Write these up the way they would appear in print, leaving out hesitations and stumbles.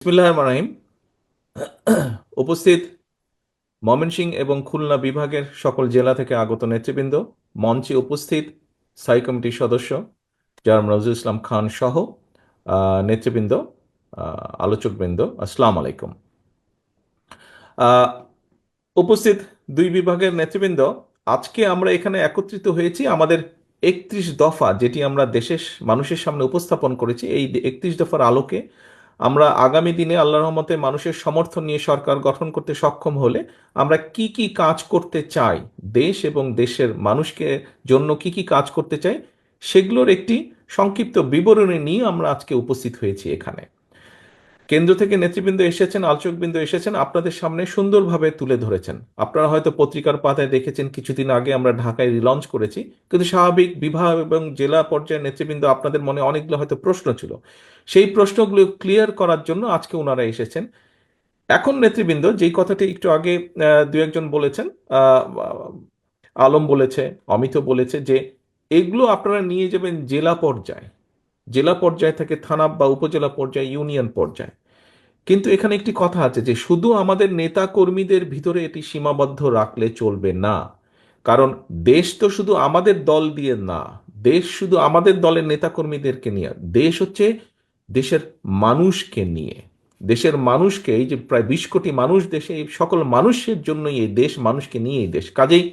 বিসমিল্লাহির রহমানির রহিম। উপস্থিত ময়মনসিংহ এবং খুলনা বিভাগের সকল জেলা থেকে আগত নেতৃবৃন্দ, মঞ্চে উপস্থিত স্থায়ী কমিটির সদস্য জনাব নজরুল ইসলাম খান সহ নেতৃবৃন্দ, আলোচকবৃন্দ, আসসালামু আলাইকুম। আহ, উপস্থিত দুই বিভাগের নেতৃবৃন্দ, আজকে আমরা এখানে একত্রিত হয়েছি আমাদের 31 দফা, যেটি আমরা দেশের মানুষের সামনে উপস্থাপন করেছি। এই 31 দফার আলোকে আমরা আগামী দিনে আল্লাহর রহমতে মানুষের সমর্থন নিয়ে সরকার গঠন করতে সক্ষম হলে আমরা কি কি কাজ করতে চাই, দেশ এবং দেশের মানুষকে জন্য কি কি কাজ করতে চাই, সেগুলোর একটি সংক্ষিপ্ত বিবরণী নিয়ে আমরা আজকে উপস্থিত হয়েছি এখানে। কেন্দ্র থেকে নেতৃবৃন্দ এসেছেন, আলোচকবৃন্দ এসেছেন, আপনাদের সামনে সুন্দরভাবে তুলে ধরেছেন। আপনারা হয়তো পত্রিকার পাতায় দেখেছেন, কিছুদিন আগে আমরা ঢাকায় রিলঞ্চ করেছি, কিন্তু স্বাভাবিক বিভাগ এবং জেলা পর্যায়ের নেতৃবৃন্দ আপনাদের মনে অনেকগুলো হয়তো প্রশ্ন ছিল, সেই প্রশ্নগুলো ক্লিয়ার করার জন্য আজকে ওনারা এসেছেন। এখন নেতৃবৃন্দ যেই কথাটি একটু আগে দু একজন বলেছেন, আহ, আলম বলেছে, অমিত বলেছে, যে এগুলো আপনারা নিয়ে যাবেন জেলা পর্যায়ে, জেলা পর্যায় থেকে থানা বা উপজেলা পর্যায়ে, ইউনিয়ন পর্যায়ে। কিন্তু এখানে একটি কথা আছে যে শুধু আমাদের নেতা কর্মীদের ভিতরে এটি সীমাবদ্ধ রাখলে চলবে না। কারণ দেশ তো শুধু আমাদের দল দিয়ে না, দেশ শুধু আমাদের দলের নেতা কর্মীদেরকে নিয়ে, দেশ হচ্ছে দেশের মানুষকে নিয়ে। দেশের মানুষকে, এই যে প্রায় 20 কোটি মানুষ দেশে, এই সকল মানুষের জন্যই এই দেশ, মানুষকে নিয়ে এই দেশ। কাজেই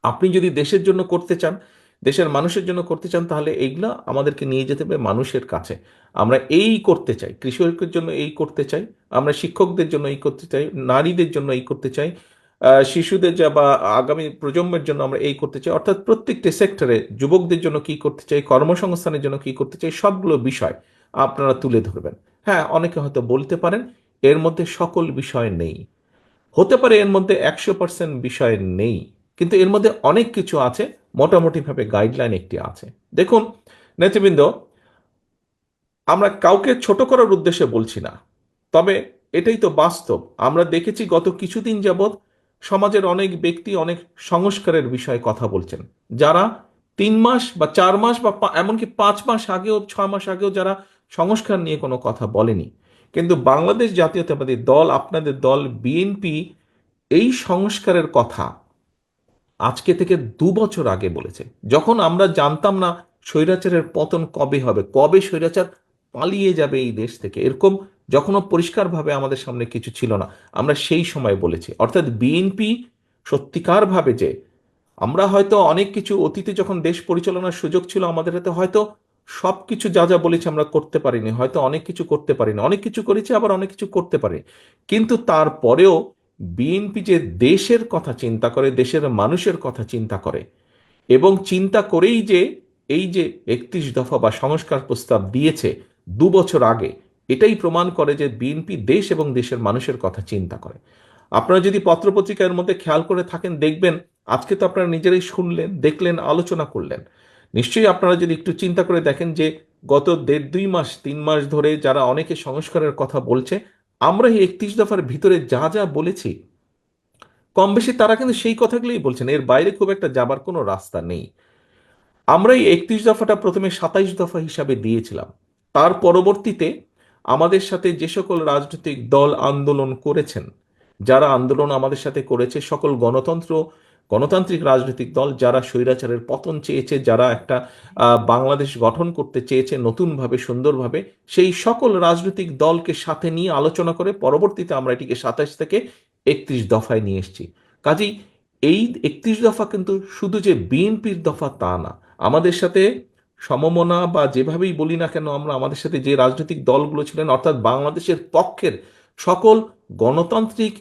আপনি যদি দেশের জন্য করতে চান, দেশের মানুষের জন্য করতে চান, তাহলে এইগুলা আমাদেরকে নিয়ে যেতে হবে মানুষের কাছে। আমরা এই করতে চাই, কৃষকের জন্য এই করতে চাই, আমরা শিক্ষকদের জন্য এই করতে চাই, নারীদের জন্য এই করতে চাই, শিশুদের যা বা আগামী প্রজন্মের জন্য আমরা এই করতে চাই, অর্থাৎ প্রত্যেকটি সেক্টরে যুবকদের জন্য কি করতে চাই, কর্মসংস্থানের জন্য কি করতে চাই, সবগুলো বিষয় আপনারা তুলে ধরবেন। হ্যাঁ, অনেকে হয়তো বলতে পারেন এর মধ্যে সকল বিষয় নেই, হতে পারে এর মধ্যে 100% বিষয় নেই, কিন্তু এর মধ্যে অনেক কিছু আছে। মোটামুটিভাবে গাইডলাইন একটি আছে। দেখুন নেতৃবৃন্দ, আমরা কাউকে ছোট করার উদ্দেশ্যে বলছি না, তবে এটাই তো বাস্তব। আমরা দেখেছি গত কিছুদিন যাবৎ সমাজের অনেক ব্যক্তি অনেক সংস্কারের বিষয়ে কথা বলছেন, যারা 3 মাস বা 4 মাস বা এমনকি 5 মাস আগেও, 6 মাস আগেও যারা সংস্কার নিয়ে কোনো কথা বলেনি। কিন্তু বাংলাদেশ জাতীয়তাবাদী দল, আপনাদের দল বিএনপি, এই সংস্কারের কথা আজকে থেকে 2 বছর আগে বলেছে, যখন আমরা জানতাম না স্বৈরাচারের পতন কবে হবে, কবে স্বৈরাচার পালিয়ে যাবে এই দেশ থেকে, এরকম যখনও পরিষ্কারভাবে আমাদের সামনে কিছু ছিল না, আমরা সেই সময় বলেছি। অর্থাৎ বিএনপি সত্যিকারভাবে, যে আমরা হয়তো অনেক কিছু অতীতে যখন দেশ পরিচালনার সুযোগ ছিল আমাদের হাতে, হয়তো সব কিছু যা যা বলেছি আমরা করতে পারিনি, হয়তো অনেক কিছু করতে পারিনি, অনেক কিছু করেছি, আবার অনেক কিছু করতে পারি। কিন্তু তারপরেও বিএনপি যে দেশের কথা চিন্তা করে, দেশের মানুষের কথা চিন্তা করে, এবং চিন্তা করেই যে এই যে 31 দফা বা সংস্কার প্রস্তাব দিয়েছে 2 বছর আগে, এটাই প্রমাণ করে যে বিএনপি দেশ এবং দেশের মানুষের কথা চিন্তা করে। আপনারা যদি পত্রপত্রিকার মধ্যে খেয়াল করে থাকেন, দেখবেন আজকে তো আপনারা নিজেরাই শুনলেন, দেখলেন, আলোচনা করলেন। নিশ্চয়ই আপনারা যদি একটু চিন্তা করে দেখেন যে গত 1.5 2 মাস 3 মাস ধরে যারা অনেকে সংস্কারের কথা বলছে, আমরা এই 31 দফার ভিতরে যা যা বলেছি, কম বেশি তারা কিন্তু সেই কথাগুলোই বলছেন, এর বাইরে খুব একটা যাবার কোনো রাস্তা নেই। আমরা এই 31 দফাটা প্রথমে 27 দফা হিসাবে দিয়েছিলাম। তার পরবর্তীতে আমাদের সাথে যে সকল রাজনৈতিক দল আন্দোলন করেছেন, যারা আন্দোলন আমাদের সাথে করেছে, সকল গণতান্ত্রিক রাজনৈতিক দল যারা স্বৈরাচারের পতন চেয়েছে, যারা একটা বাংলাদেশ গঠন করতে চেয়েছে নতুনভাবে, সুন্দরভাবে, সেই সকল রাজনৈতিক দলকে সাথে নিয়ে আলোচনা করে পরবর্তীতে আমরা এটিকে 27 থেকে 31 দফায় নিয়ে এসেছি। কাজেই এই 31 দফা কিন্তু শুধু যে বিএনপির দফা তা না, আমাদের সাথে সমমনা বা যেভাবেই বলি না কেন, আমরা আমাদের সাথে যে রাজনৈতিক দলগুলো ছিলেন, অর্থাৎ বাংলাদেশের পক্ষের সকল গণতান্ত্রিক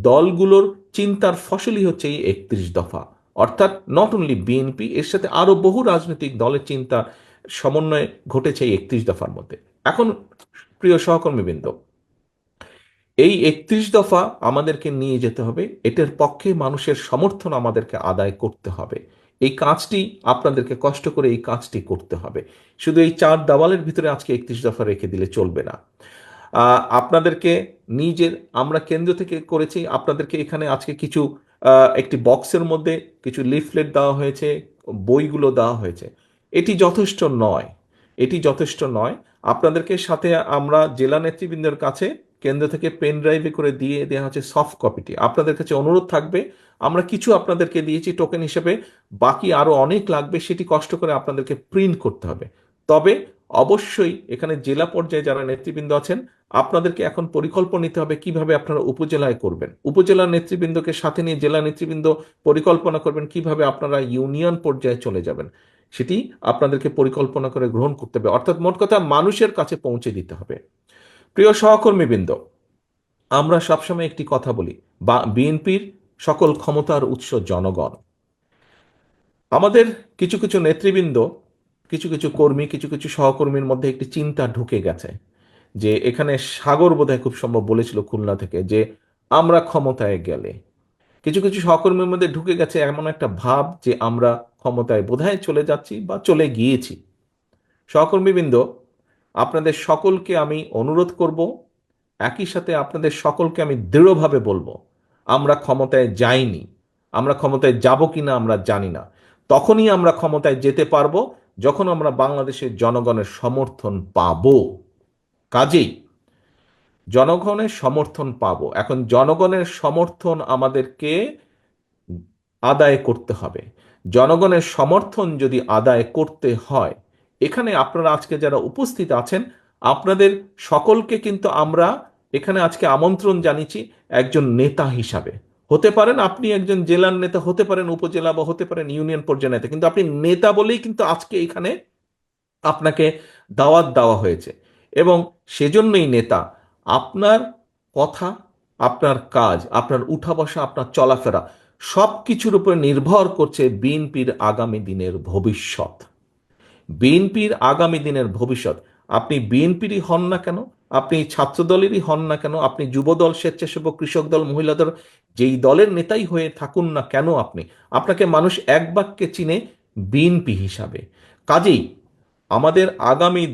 দলগুলোর চিন্তার ফসলই হচ্ছে এই 31 দফা। অর্থাৎ নট অনলি বিএনপি, এর সাথে আরো বহু রাজনৈতিক দলের চিন্তা সমন্বয় ঘটেছে এই 31 দফার মধ্যে। এখন প্রিয় সহকর্মীবৃন্দ, এই 31 দফা আমাদেরকে নিয়ে যেতে হবে, এটার পক্ষে মানুষের সমর্থন আমাদেরকে আদায় করতে হবে। এই কাজটি আপনাদেরকে কষ্ট করে এই কাজটি করতে হবে। শুধু এই চার দেওয়ালের ভিতরে আজকে 31 দফা রেখে দিলে চলবে না। আপনাদেরকে নিজের, আমরা কেন্দ্র থেকে করেছি, আপনাদেরকে এখানে আজকে কিছু একটি বক্সের মধ্যে কিছু লিফলেট দেওয়া হয়েছে, বইগুলো দেওয়া হয়েছে। এটি যথেষ্ট নয়, এটি যথেষ্ট নয়। আপনাদেরকে সাথে আমরা জেলা নেতৃবৃন্দের কাছে কেন্দ্র থেকে পেন ড্রাইভে করে দিয়ে দেওয়া হচ্ছে সফট কপিটি। আপনাদের কাছে অনুরোধ থাকবে, আমরা কিছু আপনাদেরকে দিয়েছি টোকেন হিসেবে, বাকি আরো অনেক লাগবে, সেটি কষ্ট করে আপনাদেরকে প্রিন্ট করতে হবে। তবে অবশ্যই এখানে জেলা পর্যায়ে যারা নেতৃবৃন্দ আছেন, আপনাদেরকে এখন পরিকল্পনা নিতে হবে কিভাবে আপনারা উপজেলায় করবেন। উপজেলার নেতৃবৃন্দকে সাথে নিয়ে জেলা নেতৃবৃন্দ পরিকল্পনা করবেন কিভাবে আপনারা ইউনিয়ন পর্যায়ে চলে যাবেন, সেটি আপনাদেরকে পরিকল্পনা করে গ্রহণ করতে হবে। অর্থাৎ মোট কথা মানুষের কাছে পৌঁছে দিতে হবে। প্রিয় সহকর্মীবৃন্দ, আমরা সবসময় একটি কথা বলি, বা বিএনপির সকল ক্ষমতার উৎস জনগণ। আমাদের কিছু কিছু নেতৃবৃন্দ, কিছু কিছু কর্মী, কিছু কিছু সহকর্মীর মধ্যে একটি চিন্তা ঢুকে গেছে যে এখানে সাগর বোধহয় খুব সম্ভব বলেছিল খুলনা থেকে, যে আমরা ক্ষমতায় গেলে, কিছু কিছু সহকর্মীর মধ্যে ঢুকে গেছে এমন একটা ভাব যে আমরা ক্ষমতায় বোধহয় চলে যাচ্ছি বা চলে গিয়েছি। সহকর্মীবৃন্দ, আপনাদের সকলকে আমি অনুরোধ করব, একই সাথে আপনাদের সকলকে আমি দৃঢ়ভাবে বলবো, আমরা ক্ষমতায় যাইনি। আমরা ক্ষমতায় যাব কিনা আমরা জানি না। তখনই আমরা ক্ষমতায় যেতে পারবো যখন আমরা বাংলাদেশের জনগণের সমর্থন পাবো। কাজেই জনগণের সমর্থন পাবো। এখন জনগণের সমর্থন আমাদেরকে আদায় করতে হবে। জনগণের সমর্থন যদি আদায় করতে হয়, এখানে আপনারা আজকে যারা উপস্থিত আছেন, আপনাদের সকলকে কিন্তু আমরা এখানে আজকে আমন্ত্রণ জানিয়েছি একজন নেতা হিসাবে। হতে পারেন আপনি একজন জেলার নেতা, হতে পারেন উপজেলা, বা হতে পারেন ইউনিয়ন পর্যায়ের নেতা, কিন্তু আপনি নেতা বলেই কিন্তু আজকে এখানে আপনাকে দাওয়াত দেওয়া হয়েছে। এবং সেজন্যই নেতা, আপনার কথা, আপনার কাজ, আপনার উঠা বসা, আপনার চলাফেরা সব কিছুর উপর নির্ভর করছে বিএনপির আগামী দিনের ভবিষ্যৎ। বিএনপির আগামী দিনের ভবিষ্যৎ। আপনি বিএনপিরই হন না কেন, আপনি ছাত্র দলেরই হন না কেন, আপনি যুবদল, স্বেচ্ছাসেবক, কৃষক দল, মহিলা দল, যেই দলের নেতাই হয়ে থাকুন না কেন, আপনাকে মানুষ এক বাক্যে চিনে বিএনপি হিসাবে। কাজেই আমাদের আগামী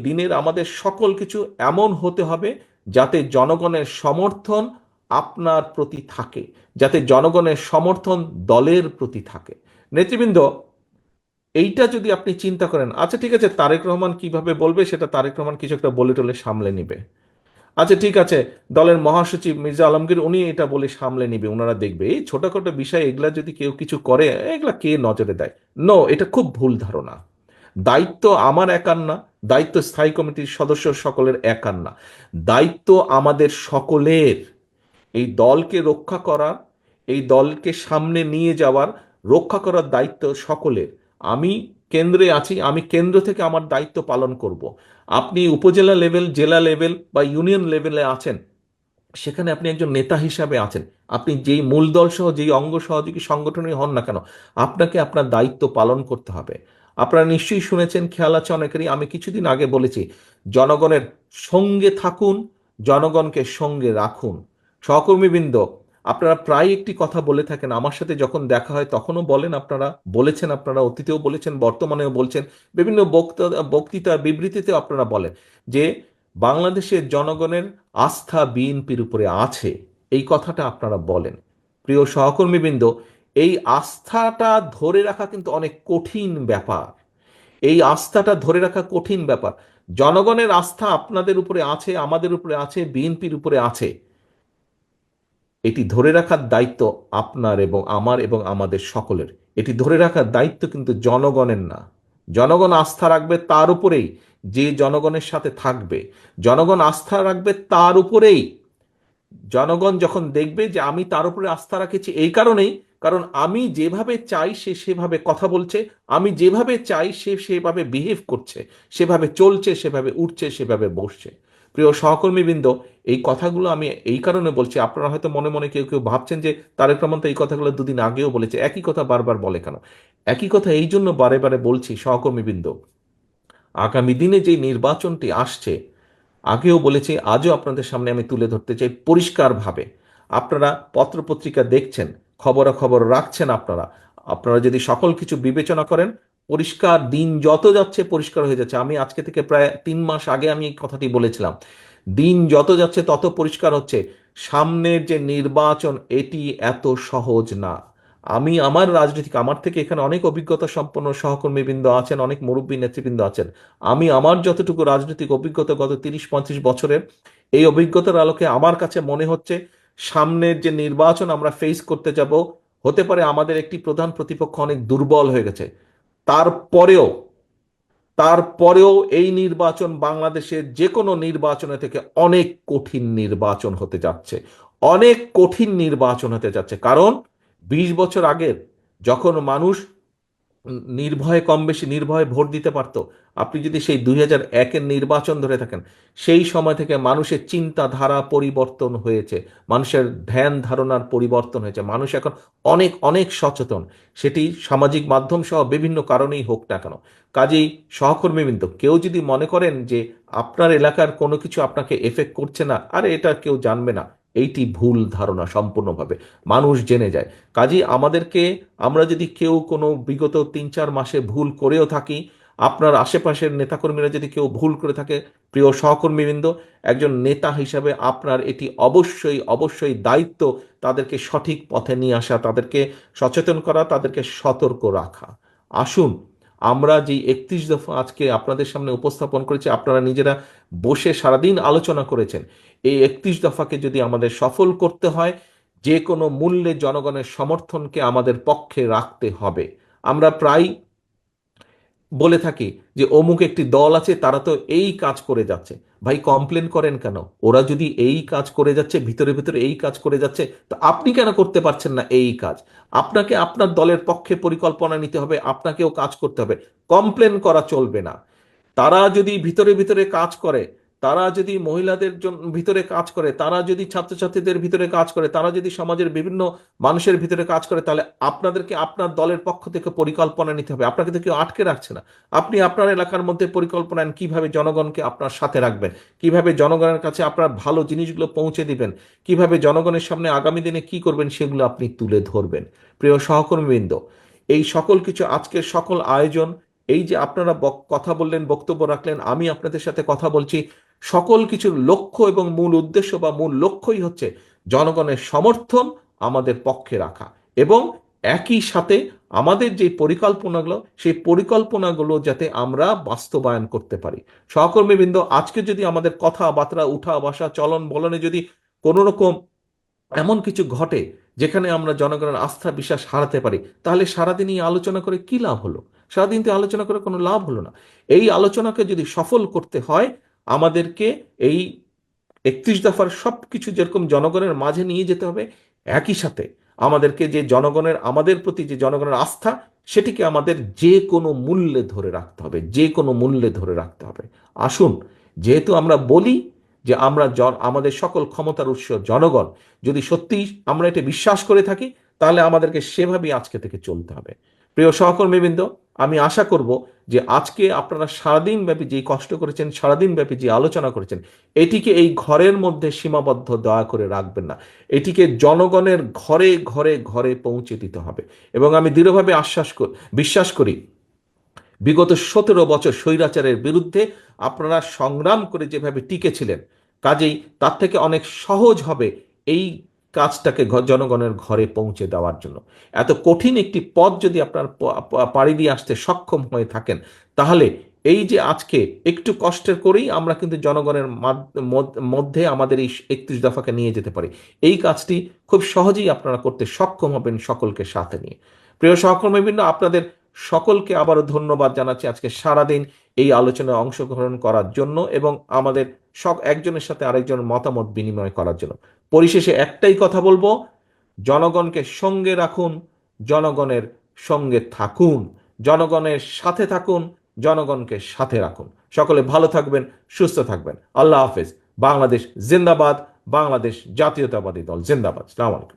দিনের আমাদের সকল কিছু এমন হতে হবে যাতে জনগণের সমর্থন আপনার প্রতি থাকে, যাতে জনগণের সমর্থন দলের প্রতি থাকে। নেতৃবৃন্দ, এইটা যদি আপনি চিন্তা করেন, আচ্ছা ঠিক আছে, তারেক রহমান কিভাবে বলবে সেটা তারেক রহমান কিছু একটা বলে টলে সামলে নিবে। আচ্ছা ঠিক আছে, দলের মহাসচিব মির্জা আলমগীর উনি এটা বলে সামলে নিবে, ওনারা দেখবে। এই ছোটখাটো বিষয় এগুলা যদি কেউ কিছু করে, এগুলা কে নজরে দেয়? নো, এটা খুব ভুল ধারণা। দায়িত্ব আমার একার না, দায়িত্ব স্থায়ী কমিটির সদস্য সকলের একার না, দায়িত্ব আমাদের সকলের। এই দলকে রক্ষা করা, এই দলকে সামনে নিয়ে যাওয়ার, রক্ষা করার দায়িত্ব সকলের। আমি কেন্দ্রে আছি, আমি কেন্দ্র থেকে আমার দায়িত্ব পালন করব। আপনি উপজেলা লেভেল, জেলা লেভেল বা ইউনিয়ন লেভেলে আছেন, সেখানে আপনি একজন নেতা হিসাবে আছেন। আপনি যেই মূল দল সহ যেই অঙ্গ সহযোগী সংগঠনই হন না কেন, আপনাকে আপনার দায়িত্ব পালন করতে হবে। আপনারা নিশ্চয়ই শুনেছেন, খেয়াল আছে অনেকেরই, আমি কিছুদিন আগে বলেছি, জনগণের সঙ্গে থাকুন, জনগণকে সঙ্গে রাখুন। সহকর্মীবৃন্দ, আপনারা প্রায় একটি কথা বলে থাকেন, আমার সাথে যখন দেখা হয় তখনও বলেন, আপনারা বলেছেন, আপনারা অতীতেও বলেছেন, বর্তমানেও বলছেন, বিভিন্ন বক্তৃতা বিবৃতিতেও আপনারা বলেন যে বাংলাদেশের জনগণের আস্থা বিএনপির উপরে আছে। এই কথাটা আপনারা বলেন। প্রিয় সহকর্মীবৃন্দ, এই আস্থাটা ধরে রাখা কিন্তু অনেক কঠিন ব্যাপার। এই আস্থাটা ধরে রাখা কঠিন ব্যাপার। জনগণের আস্থা আপনাদের উপরে আছে, আমাদের উপরে আছে, বিএনপির উপরে আছে। এটি ধরে রাখার দায়িত্ব আপনার এবং আমার এবং আমাদের সকলের। এটি ধরে রাখার দায়িত্ব কিন্তু জনগণের না। জনগণ আস্থা রাখবে তার উপরেই, যে জনগণের সাথে থাকবে। জনগণ আস্থা রাখবে তার উপরেই। জনগণ যখন দেখবে যে আমি তার উপরে আস্থা রাখেছি এই কারণেই, কারণ আমি যেভাবে চাই সে সেভাবে কথা বলছে, আমি যেভাবে চাই সে সেভাবে বিহেভ করছে, সেভাবে চলছে, সেভাবে উঠছে, সেভাবে বসছে। প্রিয় সহকর্মীবৃন্দ, এই কথাগুলো আমি এই কারণে বলছি, আপনারা হয়তো মনে মনে কেউ কেউ ভাবছেন যে তারেক রহমান তো এই কথাগুলো দুদিন আগেও বলেছে, একই কথা বারবার বলে কেন? একই কথা এই জন্য বারে বারে বলছি সহকর্মীবৃন্দ, আগামী দিনে যে নির্বাচনটি আসছে, আগেও বলেছি, আজও আপনাদের সামনে আমি তুলে ধরতে চাই পরিষ্কারভাবে। আপনারা পত্রপত্রিকা দেখছেন, খবরাখবর রাখছেন, আপনারা আপনারা যদি সকল কিছু বিবেচনা করেন, পরিষ্কার, দিন যত যাচ্ছে পরিষ্কার হয়ে যাচ্ছে। আমি আজকে থেকে প্রায় 3 মাস আগে আমি এই কথাটি বলেছিলাম, দিন যত যাচ্ছে তত পরিষ্কার হচ্ছে সামনের যে নির্বাচন, এটি এত সহজ না। আমি আমার রাজনীতিক, আমার থেকে এখানে অনেক অভিজ্ঞতা সম্পন্ন সহকর্মীবৃন্দ আছেন, অনেক মুরব্বী নেতৃবৃন্দ আছেন। আমি আমার যতটুকু রাজনৈতিক অভিজ্ঞতা গত 30-35 বছরের, এই অভিজ্ঞতার আলোকে আমার কাছে মনে হচ্ছে সামনের যে নির্বাচন আমরা ফেস করতে যাব, হতে পারে আমাদের একটি প্রধান প্রতিপক্ষ অনেক দুর্বল হয়ে গেছে, তারপরেও তারপরেও এই নির্বাচন বাংলাদেশের যে কোনো নির্বাচনের থেকে অনেক কঠিন নির্বাচন হতে যাচ্ছে, অনেক কঠিন নির্বাচন হতে যাচ্ছে। কারণ 20 বছর আগের যখন মানুষ নির্ভয়ে, কম বেশি নির্ভয়ে ভোট দিতে পারত, আপনি যদি সেই 2001-এর নির্বাচন ধরে থাকেন, সেই সময় থেকে মানুষের চিন্তাধারা পরিবর্তন হয়েছে, মানুষের ধ্যান ধারণার পরিবর্তন হয়েছে, মানুষ এখন অনেক অনেক সচেতন, সেটি সামাজিক মাধ্যম সহ বিভিন্ন কারণেই হোক না কেন। কাজেই সহকর্মীবৃন্দ, কেউ যদি মনে করেন যে আপনার এলাকার কোনো কিছু আপনাকে এফেক্ট করছে না, আরে এটা কেউ জানবে না, এইটি ভুল ধারণা সম্পূর্ণভাবে, মানুষ জেনে যায়। কাজেই আমাদেরকে, আমরা যদি কেউ কোনো বিগত 3-4 মাসে ভুল করেও থাকি, আপনার আশেপাশের নেতাকর্মীরা যদি কেউ ভুল করে থাকে, প্রিয় সহকর্মীবৃন্দ, একজন নেতা হিসাবে আপনার এটি অবশ্যই অবশ্যই দায়িত্ব তাদেরকে সঠিক পথে নিয়ে আসা, তাদেরকে সচেতন করা, তাদেরকে সতর্ক রাখা। আসুন, আমরা যে 31 দফা আজকে আপনাদের সামনে উপস্থাপন করেছি, আপনারা নিজেরা বসে সারাদিন আলোচনা করেছেন, এই 31 দফাকে যদি আমাদের সফল করতে হয়, যে কোনো মূল্যে জনগণের সমর্থনকে আমাদের পক্ষে রাখতে হবে। আমরা প্রায় বলে থাকি যে অমুক একটি দল আছে, তারা তো এই কাজ করে যাচ্ছে। ভাই, কমপ্লেন করেন কেন? ওরা যদি এই কাজ করে যাচ্ছে, ভিতরে ভিতরে এই কাজ করে যাচ্ছে, তো আপনি কেন করতে পারছেন না এই কাজ? আপনাকে আপনার দলের পক্ষে পরিকল্পনা নিতে হবে, আপনাকেও কাজ করতে হবে, কমপ্লেন করা চলবে না। তারা যদি ভিতরে ভিতরে কাজ করে, তারা যদি মহিলাদের জন্য ভিতরে কাজ করে, তারা যদি ছাত্রছাত্রীদের ভিতরে কাজ করে, তারা যদি সমাজের বিভিন্ন মানুষের ভিতরে কাজ করে, তাহলে আপনাদেরকে আপনার দলের পক্ষ থেকে পরিকল্পনা নিতে হবে। আপনাকে তো কেউ আটকে রাখছে না। আপনি আপনার এলাকার মধ্যে পরিকল্পনা নেন, কিভাবে জনগণকে আপনার সাথে রাখবেন, কিভাবে জনগণের কাছে আপনার ভালো জিনিসগুলো পৌঁছে দিবেন, কিভাবে জনগণের সামনে আগামী দিনে কি করবেন সেগুলো আপনি তুলে ধরবেন। প্রিয় সহকর্মীবৃন্দ, এই সকল কিছু, আজকের সকল আয়োজন, এই যে আপনারা কথা বললেন, বক্তব্য রাখলেন, আমি আপনাদের সাথে কথা বলছি, সকল কিছুর লক্ষ্য এবং মূল উদ্দেশ্য বা মূল লক্ষ্যই হচ্ছে জনগণের সমর্থন আমাদের পক্ষে রাখা, এবং একই সাথে আমাদের যে পরিকল্পনাগুলো, সেই পরিকল্পনাগুলো যাতে আমরা বাস্তবায়ন করতে পারি। সহকর্মীবৃন্দ, আজকে যদি আমাদের কথাবার্তা, উঠা বসা, চলন বলনে যদি কোনো রকম এমন কিছু ঘটে যেখানে আমরা জনগণের আস্থা বিশ্বাস হারাতে পারি, তাহলে সারাদিন এই আলোচনা করে কি লাভ হলো? সারাদিন তো আলোচনা করে কোনো লাভ হলো না। এই আলোচনাকে যদি সফল করতে হয়, আমাদেরকে এই 31 দফার সব কিছু যেরকম জনগণের মাঝে নিয়ে যেতে হবে, একই সাথে আমাদেরকে যে জনগণের, আমাদের প্রতি যে জনগণের আস্থা, সেটিকে আমাদের যে কোনো মূল্যে ধরে রাখতে হবে, যে কোনো মূল্যে ধরে রাখতে হবে। আসুন, যেহেতু আমরা বলি যে আমরা আমাদের সকল ক্ষমতার উৎস জনগণ, যদি সত্যিই আমরা এটা বিশ্বাস করে থাকি, তাহলে আমাদেরকে সেভাবেই আজকে থেকে চলতে হবে। প্রিয় সহকর্মীবৃন্দ, আমি আশা করব যে আজকে আপনারা সারাদিন ব্যাপী যে কষ্ট করেছেন, সারাদিন ব্যাপী যে আলোচনা করেছেন, এটিকে এই ঘরের মধ্যে সীমাবদ্ধ দয়া করে রাখবেন না, এটিকে জনগণের ঘরে ঘরে ঘরে পৌঁছে দিতে হবে। এবং আমি দৃঢ়ভাবে বিশ্বাস করি, বিগত 17 বছর স্বৈরাচারের বিরুদ্ধে আপনারা সংগ্রাম করে যেভাবে টিকেছিলেন, কাজেই তার থেকে অনেক সহজ হবে এই কাজটাকে জনগণের ঘরে পৌঁছে দেওয়ার জন্য। এত কঠিন একটি পথ যদি আপনার পাড়ি দিয়ে আসতে সক্ষম হয়ে থাকেন, তাহলে এই যে আজকে একটু কষ্টের করেই আমরা কিন্তু জনগণের মধ্যে আমাদের এই 31 দফাকে নিয়ে যেতে পারি, এই কাজটি খুব সহজেই আপনারা করতে সক্ষম হবেন সকলকে সাথে নিয়ে। প্রিয় সহকর্মীবৃন্দ, আপনাদের সকলকে আবারও ধন্যবাদ জানাচ্ছি আজকে সারাদিন এই আলোচনায় অংশগ্রহণ করার জন্য, এবং আমাদের সব একজনের সাথে আরেকজনের মতামত বিনিময় করার জন্য। পরিশেষে একটাই কথা বলবো, জনগণকে সঙ্গে রাখুন, জনগণের সঙ্গে থাকুন, জনগণের সাথে থাকুন, জনগণকে সাথে রাখুন। সকলে ভালো থাকবেন, সুস্থ থাকবেন। আল্লাহ হাফেজ। বাংলাদেশ জিন্দাবাদ। বাংলাদেশ জাতীয়তাবাদী দল জিন্দাবাদ। আসসালামু আলাইকুম।